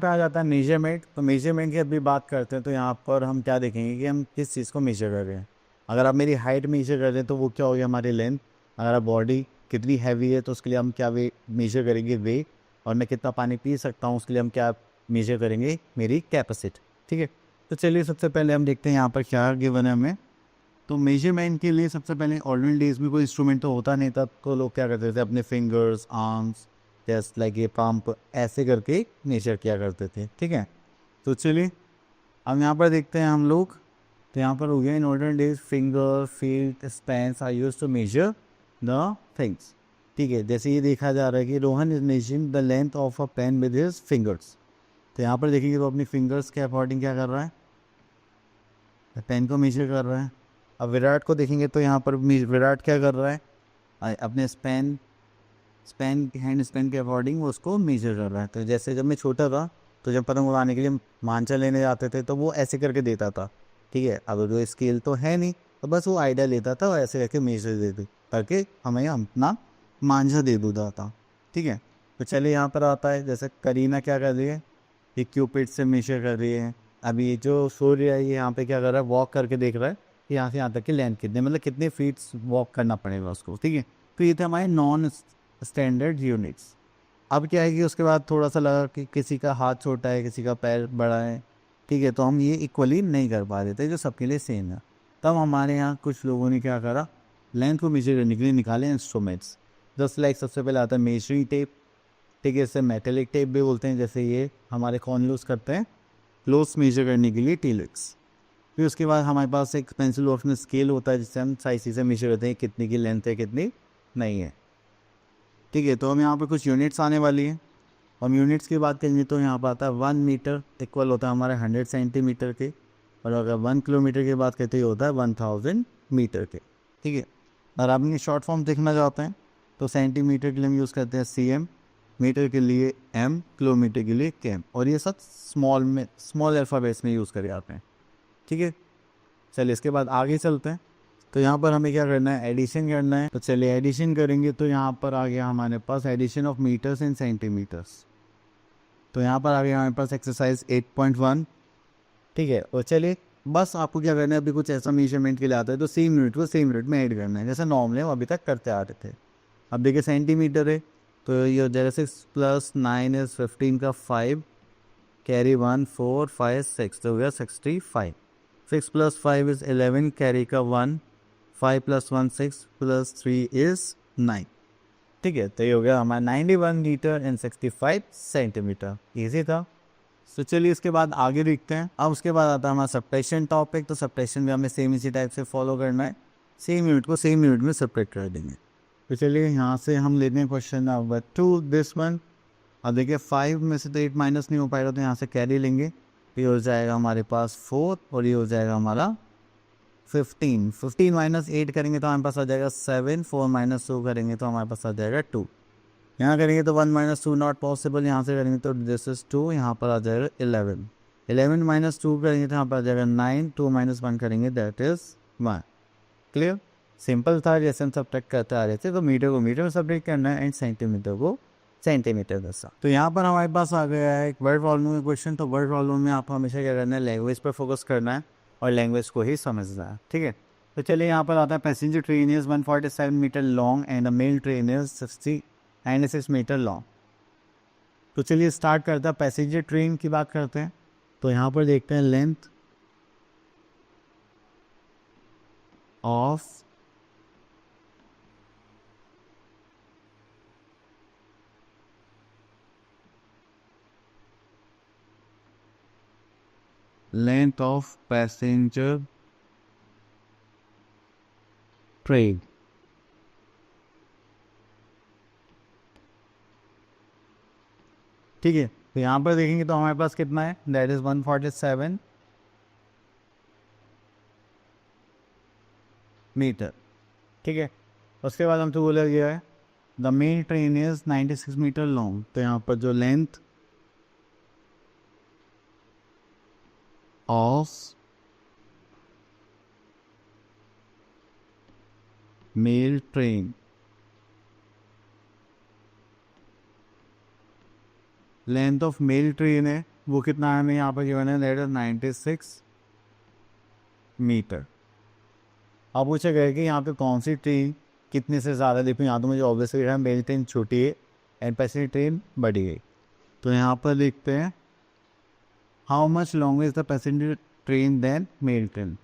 पे आ जाता है मेजरमेंट। तो मेजरमेंट की अभी बात करते हैं तो यहाँ पर हम क्या देखेंगे कि हम किस चीज़ को मेजर कर रहे हैं। अगर आप मेरी हाइट मेजर कर रहे हैं तो वो क्या होगी, हमारी लेंथ। अगर आप बॉडी कितनी हैवी है तो उसके लिए हम क्या मेजर करेंगे, वेट। और मैं कितना पानी पी सकता हूँ उसके लिए हम क्या मेजर करेंगे, मेरी कैपेसिटी। ठीक है, तो चलिए सबसे पहले हम देखते हैं यहाँ पर क्या गिवन है हमें। तो मेजरमेंट के लिए सबसे पहले ओल्डन डेज में कोई इंस्ट्रूमेंट तो होता नहीं था, तो लोग क्या करते थे, अपने फिंगर्स, आर्म्स, जस्ट लाइक ये पंप ऐसे करके मेजर किया करते थे। ठीक है, तो चलिए अब यहाँ पर देखते हैं हम लोग। तो यहाँ पर हो गया, in olden days finger, feet, spans are used to measure the things. ठीक है, जैसे ये देखा जा रहा है कि Rohan is measuring the length of a pen with his fingers. तो यहाँ पर देखिए वो अपनी फिंगर्स के अकॉर्डिंग क्या कर रहा है, पेन को मेजर कर रहा है। अब विराट को देखेंगे तो यहाँ पर विराट क्या कर रहा है, अपने स्पेन हैंड स्पेन के अकॉर्डिंग वो उसको मेजर कर रहा है। तो जैसे जब मैं छोटा था तो जब पतंग उड़ाने के लिए मांझा लेने जाते थे तो वो ऐसे करके देता था। ठीक है, अब जो स्केल तो है नहीं, तो बस वो आइडिया लेता था और ऐसे करके मेजर दे दे करके हमें अपना मांझा दे देता था। ठीक है, तो चलिए यहाँ पर आता है, जैसे करीना क्या कर रही है, ये क्यूपिड से मेजर कर रही है। अभी ये जो सूर्य है ये यहाँ पे क्या कर रहा है, वॉक करके देख रहा है कि यहाँ से यहाँ तक की लेंथ कितने, मतलब कितने फीट वॉक करना पड़ेगा उसको। ठीक है, तो ये थे हमारे नॉन स्टैंडर्ड यूनिट्स। अब क्या है कि उसके बाद थोड़ा सा लगा कि किसी का हाथ छोटा है, किसी का पैर बड़ा है। ठीक है, तो हम ये इक्वली नहीं कर पा रहे थे जो सबके लिए सेम है। तब हमारे यहाँ कुछ लोगों ने क्या करा, लेंथ को मेजर करने के लिए निकाले इंस्ट्रूमेंट्स। जस्ट लाइक सबसे पहले आता है मेजरिंग टेप। ठीक है, इसे मेटेलिक टेप भी बोलते हैं, जैसे ये हमारे कौन यूज़ करते हैं क्लोथ्स मेजर करने के लिए, टीलक्स। फिर उसके बाद हमारे पास एक पेंसिल बॉक्स में स्केल होता है जिससे हम सारी चीज़ें मेजर करते हैं, कितनी की लेंथ है कितनी नहीं है। ठीक है, तो हम यहाँ पर कुछ यूनिट्स आने वाली हैं। हम यूनिट्स की बात करेंगे तो यहाँ पर आता है 1 मीटर इक्वल होता है हमारे 100 सेंटीमीटर के। और अगर 1 किलोमीटर की बात करते हैं होता है 1000 मीटर के। ठीक है, और आप ये शॉर्ट फॉर्म देखना चाहते हैं तो सेंटीमीटर के लिए हम यूज़ करते हैं CM, मीटर के लिए M, किलोमीटर के लिए KM, और ये सब स्मॉल अल्फ़ाबेट्स में यूज़ करे जाते हैं। ठीक है, चलिए इसके बाद आगे चलते हैं। तो यहाँ पर हमें क्या करना है, एडिशन करना है। तो चलिए एडिशन करेंगे तो यहाँ पर आ गया हमारे पास addition of metres in centimetres. तो यहाँ पर आ गया हमारे पास एक्सरसाइज 8.1। ठीक है, और चलिए बस आपको क्या करना है, अभी कुछ ऐसा मेजरमेंट के लिए आता है तो सेम यूनिट को सेम यूनिट में ऐड करना है, जैसे नॉर्मल है वो अभी तक करते आ रहे थे। अब देखिए सेंटीमीटर है तो ये हो जाएगा 6 + 9 इज 15 का 5, कैरी 1 4 5 6, तो हो गया 65। 6 + 5 इज 11, कैरी का 1, 5 + 1 6 + 3 इज 9। ठीक है, तो ये हो गया हमारा 91 मीटर एंड 65 सेंटीमीटर। ईजी था। तो चलिए इसके बाद आगे देखते हैं। अब उसके बाद आता है हमारा सब्ट्रैक्शन टॉपिक। तो सब्ट्रैक्शन में हमें सेम इसी टाइप से फॉलो करना है, सेम यूनिट को सेम यूनिट में सेपरेट कर देंगे। तो चलिए यहाँ से हम लेते हैं क्वेश्चन नंबर 2 दिस वन। अब देखिए 5 में से तो 8 माइनस नहीं हो पाएगा तो यहाँ से कैरी लेंगे। ये हो जाएगा हमारे पास 4 और ये हो जाएगा हमारा 15। 15 माइनस 8 करेंगे तो हमारे पास आ जाएगा 7, 4 माइनस 2 करेंगे तो हमारे पास आ जाएगा 2। यहाँ करेंगे तो 1 - 2 नॉट पॉसिबल, यहाँ से करेंगे तो दिस इज 2, यहाँ पर आ जाएगा 11। 11 माइनस 2 करेंगे तो यहाँ पर आ जाएगा 9, 2 - 1 करेंगे दैट इज 1। क्लियर, सिंपल था, जैसे हम सब्ट्रैक्ट करते आ रहे थे। तो मीटर को मीटर में सब्ट्रैक्ट करना है एंड सेंटीमीटर को सेंटीमीटर दसा। तो यहाँ पर हमारे पास आ गया है एक वर्ड प्रॉब्लम का क्वेश्चन। तो वर्ड प्रॉब्लम में आपको हमेशा क्या करना है, लैंग्वेज पर फोकस करना है और लैंग्वेज को ही समझना है। ठीक है, तो चलिए यहाँ पर आता है passenger train is 147 metre long and a mail train is 96 metre long. तो चलिए स्टार्ट करते हैं, पैसेंजर ट्रेन की बात करते हैं। तो यहाँ पर देखते हैं लेंथ ऑफ पैसेंजर ट्रेन। ठीक है, तो यहाँ पर देखेंगे तो हमारे पास कितना है, दैट इज 147 मीटर। ठीक है, उसके बाद हमसे बोला गया है the main train is 96 metre long. तो यहाँ पर जो length of mail train length of mail train है वो कितना है हमें यहाँ पर गिवन है, दैट इज 96 मीटर। अब पूछा गया कि यहाँ पे कौन सी ट्रेन कितने से ज़्यादा, देखो यहाँ तो मुझे ऑब्वियसली है मेल ट्रेन छोटी है एंड पैसेंजर ट्रेन बड़ी है। तो यहाँ पर देखते हैं how much longer is the passenger train than mail train.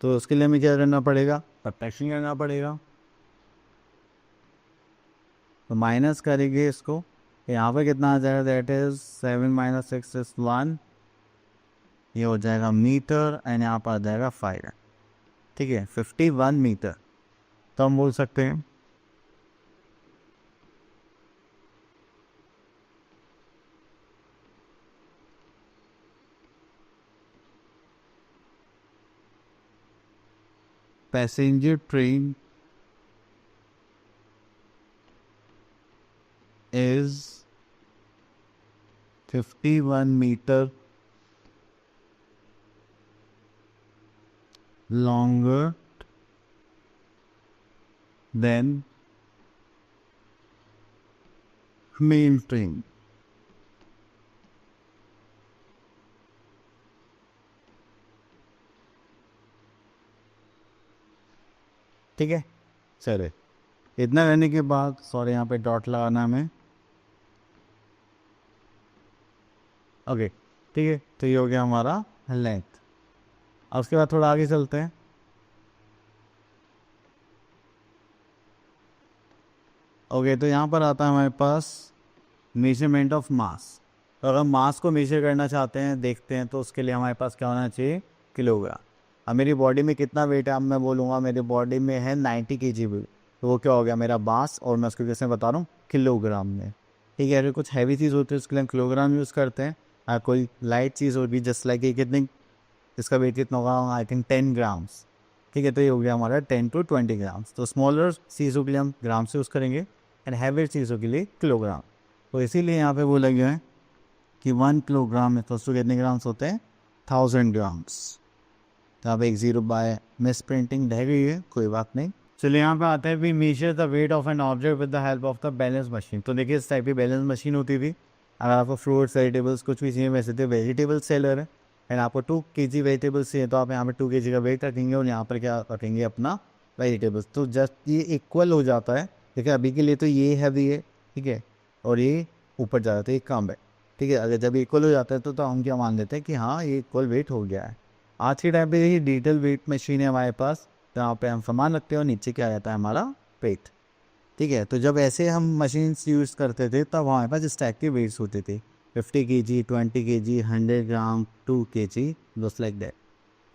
तो उसके लिए हमें क्या करना पड़ेगा, सब्ट्रैक्शन करना पड़ेगा। तो माइनस करेंगे इसको, यहाँ पर कितना आ जाएगा, दैट इज 7 माइनस 6 इज 1, ये हो जाएगा मीटर एंड यहाँ पर आ जाएगा 5, ठीक है 51 मीटर। तो हम बोल सकते हैं passenger train is 51 meter longer than main train। ठीक है, चले इतना करने के बाद, सॉरी यहाँ पे डॉट लगाना हमें, ओके ठीक है। तो ये हो गया हमारा लेंथ। अब उसके बाद थोड़ा आगे चलते हैं। ओके तो यहाँ पर आता है हमारे पास मेजरमेंट ऑफ मास। तो अगर मास को मेजर करना चाहते हैं, देखते हैं, तो उसके लिए हमारे पास क्या होना चाहिए, किलोग्राम। अब मेरी बॉडी में कितना वेट है, अब मैं बोलूँगा मेरी बॉडी में है 90 kg वेट, तो वो क्या हो गया मेरा मास, और मैं उसको कैसे बता रहा हूँ, किलोग्राम में। ठीक है, अगर कुछ हैवी चीज़ होती है उसके लिए हम किलोग्राम यूज़ करते हैं। कोई लाइट चीज़ होगी जस्ट लाइक ये, कितनी इसका वेट कितना होगा, आई थिंक 10 ग्राम्स। ठीक है, तो ये हो गया हमारा 10 to 20 ग्राम्स। तो स्मॉलर चीज़ों के लिए हम ग्राम से यूज़ करेंगे एंड हैवी चीज़ों के लिए किलोग्राम। तो इसीलिए यहाँ पे बोला गया है कि 1 किलोग्राम में तो कितने ग्राम्स होते हैं, 1000 ग्राम्स। तो यहाँ पे एक जीरो बाय मिस प्रिंटिंग रह गई है, कोई बात नहीं। चलिए यहाँ पे आता है, we measure the weight of an object with the help of the balance machine. तो देखिए इस टाइप की बैलेंस मशीन होती थी। अगर आपको फ्रूट्स वेजिटेबल्स कुछ भी चाहिए, वैसे तो वेजिटेबल सेलर है एंड आपको 2 kg वेजिटेबल्स चाहिए, तो आप यहाँ पे 2 kg का वेट रखेंगे और यहाँ पर क्या रखेंगे, अपना वेजिटेबल्स। तो जस्ट ये इक्वल हो जाता है। ठीक है, अभी के लिए तो ये हैवी है, ठीक है, और ये ऊपर जा जाता है, ये कम है। ठीक है, अगर जब इक्वल हो जाता है तो हम क्या मान लेते हैं कि हाँ ये इक्वल वेट हो गया है। आज के टाइम पे ये डिजिटल वेट मशीन है हमारे पास, जहाँ पे हम सामान रखते हैं और नीचे क्या आ जाता है, हमारा वेट। ठीक है, तो जब ऐसे हम मशीन्स यूज़ करते थे तब हमारे पास इस टाइप के वेट्स होते थे, 50 kg, 20 kg, 100 gram, 2 kg, just like that.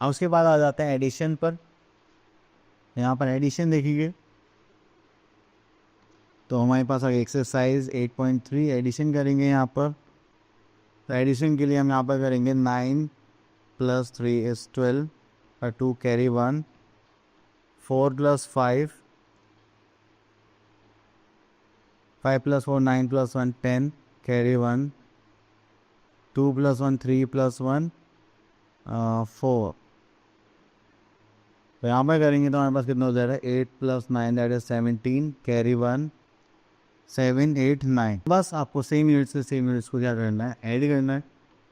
अब उसके बाद आ जाते हैं एडिशन पर। यहाँ पर एडिशन देखिए, तो हमारे पास अगर एक्सरसाइज 8.3 एडिशन करेंगे यहाँ पर। तो एडिशन के लिए हम यहाँ पर करेंगे 9 + 3 is 12, 2 carry 1, 4 + 5, 5 + 4 9 + 1 10, carry 1, 2 + 1 3 + 1 4। तो यहाँ पर करेंगे तो हमारे पास कितना हो जाएगा, 8 + 9 दैट इज 17, कैरी 1, 7 8 9। बस आपको सेम यूनिट से सेम यूनिट्स को क्या करना है, ऐड करना है।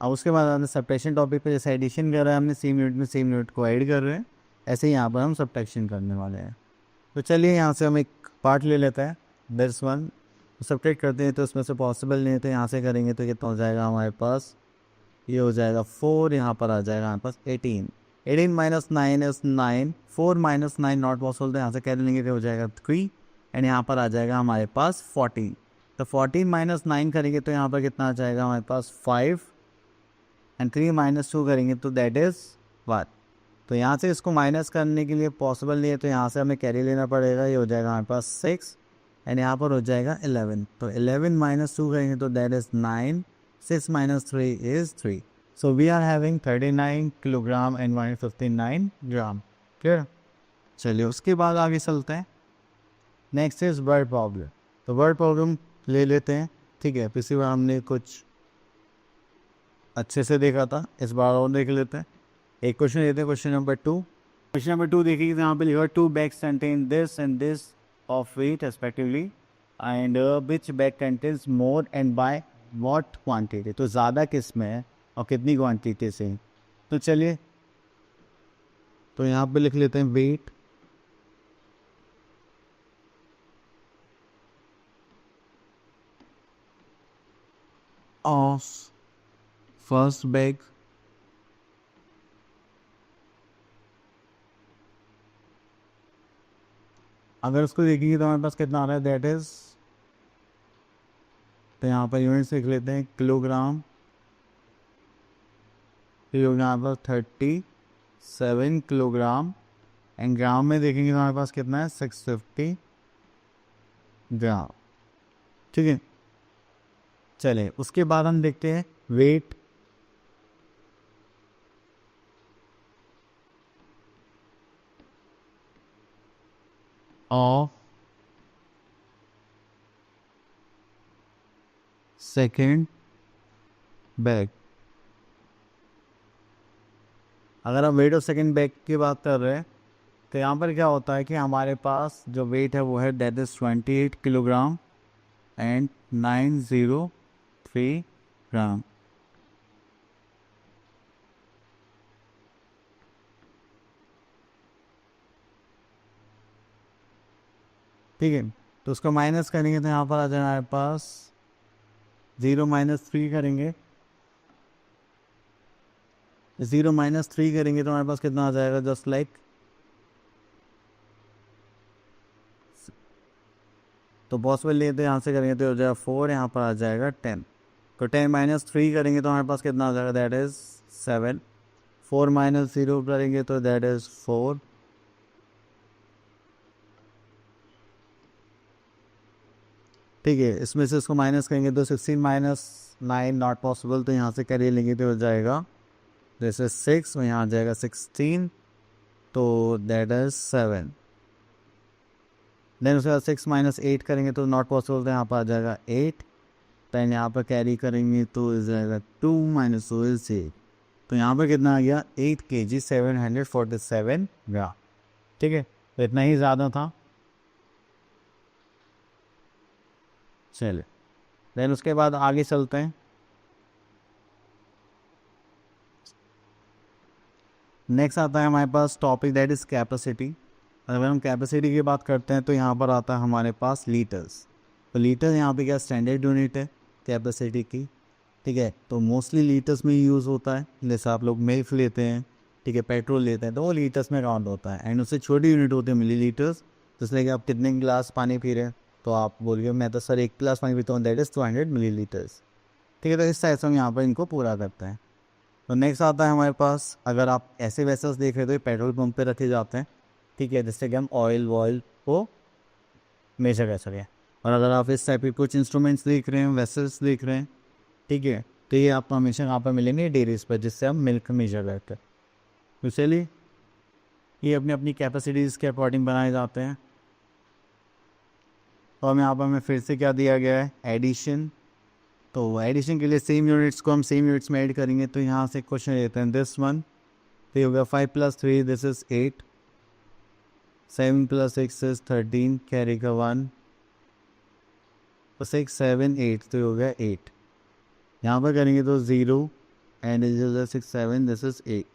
अब उसके बाद हमने सब्ट्रैक्शन टॉपिक पे जैसे एडिशन कर रहा है हमने सेम यूनिट में सेम यूनिट को ऐड कर रहे हैं, ऐसे ही यहाँ पर हम सब्ट्रैक्शन करने वाले हैं। तो चलिए यहाँ से हम एक पार्ट ले लेते हैं, दिस वन। सब्ट्रैक्ट करते हैं तो उसमें से पॉसिबल नहीं है, तो यहाँ से करेंगे तो कितना हो जाएगा हमारे पास, ये हो जाएगा 4, यहाँ पर आ जाएगा हमारे पास 18। 18 - 9 is 9, 4 - 9 नॉट पॉसिबल, तो यहाँ से कह लेंगे तो हो जाएगा 3 एंड यहाँ पर आ जाएगा हमारे पास 14। तो 14 - 9 करेंगे तो यहाँ पर कितना आ जाएगा हमारे पास 5 एंड 3 - 2 करेंगे तो दैट इज़ 1। तो यहाँ से इसको माइनस करने के लिए पॉसिबल नहीं है, तो यहाँ से हमें कैरी लेना पड़ेगा, ये हो जाएगा हमारे पास 6 एंड यहाँ पर हो जाएगा 11। तो 11 - 2 करेंगे तो that is 9, 6 - 3 is 3. So we are having 39 kilogram and 159 gram. Clear? चलिए उसके बाद आगे चलते हैं। Next is word problem. तो वर्ड प्रॉब्लम ले लेते हैं। ठीक है, पिछली बार हमने कुछ अच्छे से देखा था, इस बार और देख लेते हैं। एक क्वेश्चन लेते हैं, क्वेश्चन नंबर 2। क्वेश्चन नंबर 2 देखिए, यहाँ पे लिखा 2 bags contain this and this of weight respectively and which bag contains more and by what quantity, तो ज़्यादा किस में है और कितनी क्वांटिटी से है। तो चलिए, तो यहाँ पे लिख लेते हैं वेट ऑफ फर्स्ट बैग अगर उसको देखेंगे तो हमारे पास कितना आ रहा है, दैट इज, तो यहाँ पर यूनिट्स लिख लेते हैं किलोग्राम, तो यहाँ पर 37 किलोग्राम, एंड ग्राम में देखेंगे तो हमारे पास कितना है, 650 ग्राम। ठीक है, चले उसके बाद हम देखते हैं वेट ऑफ सेकेंड बैग। अगर हम वेट ऑफ सेकेंड बैग की बात कर रहे हैं तो यहाँ पर क्या होता है कि हमारे पास जो वेट है वो है दैट इज़ 28 किलोग्राम एंड 903 ग्राम। ठीक है, तो उसको माइनस करेंगे तो यहाँ पर आ जाए हमारे पास 0 - 3 करेंगे, 0 - 3 करेंगे तो हमारे पास कितना आ जाएगा, जस्ट लाइक, तो पॉसिबल लेते यहाँ से करेंगे तो हो जाएगा 4, यहाँ पर आ जाएगा 10, तो 10 - 3 करेंगे तो हमारे पास कितना आ जाएगा, दैट इज़ 7, 4 - 0 करेंगे तो दैट इज़ 4, ठीक है, इसमें से इसको माइनस करेंगे तो 16 - 9 नॉट पॉसिबल, तो यहाँ से करिए लेंगे तो हो जाएगा जैसे 6, यहाँ आ जाएगा 16, तो दैट इज़ 7, देन उसके बाद 6 - 8 करेंगे तो नॉट पॉसिबल, तो यहाँ पर आ जाएगा 8, देन यहाँ पर कैरी करेंगे तो हो जाएगा 2 - 2 इज 8, तो यहाँ पर कितना आ गया, 8 kg 747 ग्राम। ठीक है, तो इतना ही ज़्यादा था। चलिए, देन उसके बाद आगे चलते हैं। नेक्स्ट आता है हमारे पास टॉपिक दैट इज़ कैपेसिटी। अगर हम कैपेसिटी की बात करते हैं तो यहाँ पर आता है हमारे पास लीटर्स। तो लीटर यहाँ पे क्या स्टैंडर्ड यूनिट है कैपेसिटी की। ठीक है, तो मोस्टली लीटर्स में यूज़ होता है, जैसे आप लोग मिल्क लेते हैं, ठीक है, पेट्रोल लेते हैं तो वो लीटर्स में काउंट होता है, एंड उससे छोटी यूनिट होती है मिली लीटर्स। तो इसलिए कि आप कितने गिलास पानी पी रहे हैं, तो आप बोलिए मैं तो सर 1 गिलास पानी पीता हूँ, दैट इज़ 200 ml। ठीक है, तो इस टाइप से हम यहाँ पर इनको पूरा करते हैं। तो नेक्स्ट आता है हमारे पास, अगर आप ऐसे वेसल्स देख रहे हो तो पेट्रोल पंप पे रखे जाते हैं। ठीक है, जिससे कि हम ऑयल वॉयल को मेजर कर सकें। और अगर आप इस टाइप के कुछ इंस्ट्रूमेंट्स देख रहे हैं, वेसल्स देख रहे हैं, ठीक है, तो ये आपको हमेशा यहाँ पर मिलेंगे डेयरीज पर, जिससे हम मिल्क मेजर करते हैं। तो चलिए, ये अपनी अपनी कैपेसिटीज़ के अकॉर्डिंग बनाए जाते हैं। तो हम यहाँ पर हमें फिर से क्या दिया गया है, एडिशन। तो एडिशन के लिए सेम यूनिट्स को हम सेम यूनिट्स में ऐड करेंगे, तो यहाँ से क्वेश्चन लेते हैं दिस वन, तो ये हो गया 5 + 3 दिस इज 8, 7 + 6 इज 13, कैरी का 1, तो 6 7 8, तो ये हो गया 8। यहाँ पर करेंगे तो 0 एंड इज 6 7 दिस इज 8।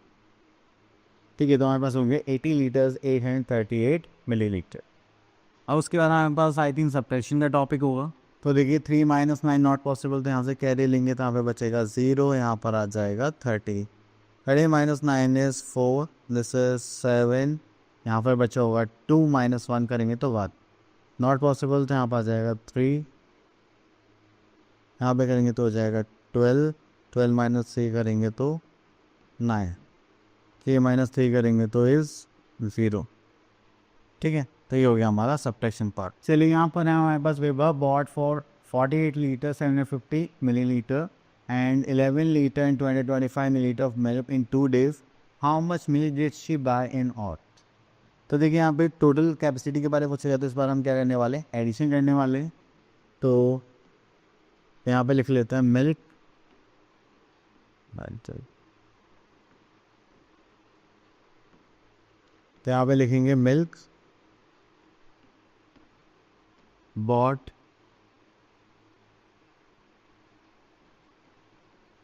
ठीक है, तो हमारे पास होंगे 80 लीटर्स 838 ml। और उसके बाद हमारे पास आई थिंक सब्ट्रैक्शन का टॉपिक होगा। तो देखिए 3 - 9 नॉट पॉसिबल, तो यहाँ से कैरी लेंगे तो यहाँ पे बचेगा 0, यहाँ पर आ जाएगा 30, 30 - 9 इज 4, दिस इज 7, यहाँ पर बचा होगा 2 - 1 करेंगे तो 1, नॉट पॉसिबल, तो यहाँ पर आ जाएगा 3, यहाँ पे करेंगे तो हो जाएगा 12, 12 - 3 करेंगे तो 9, 3 - 3 करेंगे तो इज़ 0। ठीक है, तो ये हो गया हमारा सब्ट्रैक्शन पार्ट। चलिए, यहाँ पर है हमारे पास Vibhav bought for 48 litre 750 millilitre and 11 litre and 25 millilitre of milk in 2 days, how much milk did she buy in all. तो देखिए, यहाँ पे टोटल कैपेसिटी के बारे में पूछा जाता है, तो इस बार हम क्या करने वाले हैं, एडिशन करने वाले हैं। तो यहाँ पे लिख लेते हैं मिल्क, तो यहाँ पे लिखेंगे milk bought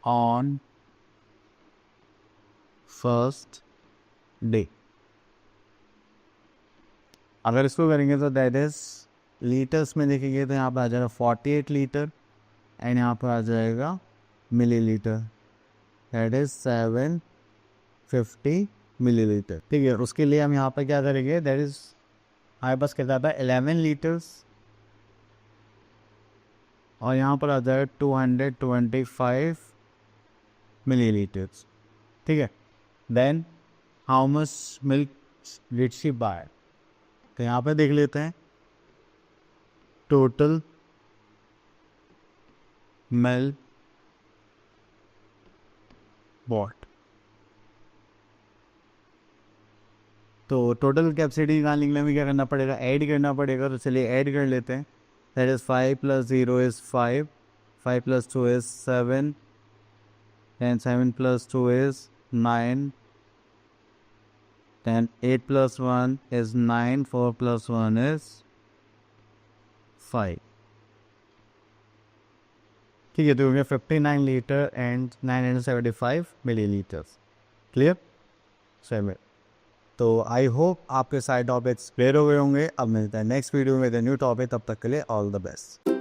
on first day. अगर इसको करेंगे तो दैट इज लीटर्स में देखेंगे तो यहाँ पर आ जाएगा 48 लीटर एंड यहाँ पर आ जाएगा मिलीलीटर, दैट इज 750 मिलीलीटर। ठीक है, उसके लिए हम यहाँ पर क्या करेंगे, दैट इज हमारे पास कितना था 11 लीटर्स और यहाँ पर आ जाएगा 225 मिलीलीटर्स। ठीक है, then how much milk did she buy, तो यहाँ पे देख लेते हैं टोटल मिल्क बॉट। तो टोटल कैपेसिटी निकालने के लिए हमें क्या करना पड़ेगा, ऐड करना पड़ेगा। तो चलिए ऐड कर लेते हैं। That is 5 + 0 is 5, 5 + 2 is 7 and 7 + 2 is 9, then 8 + 1 is 9, 4 + 1 is 5। ठीक है, तो हो गया 59 litre and 975 millilitres. Clear? Same. तो आई होप आपके सारे टॉपिक्स क्लियर हो गए होंगे। अब मिलते हैं नेक्स्ट वीडियो में न्यू टॉपिक, तब तक के लिए ऑल द बेस्ट।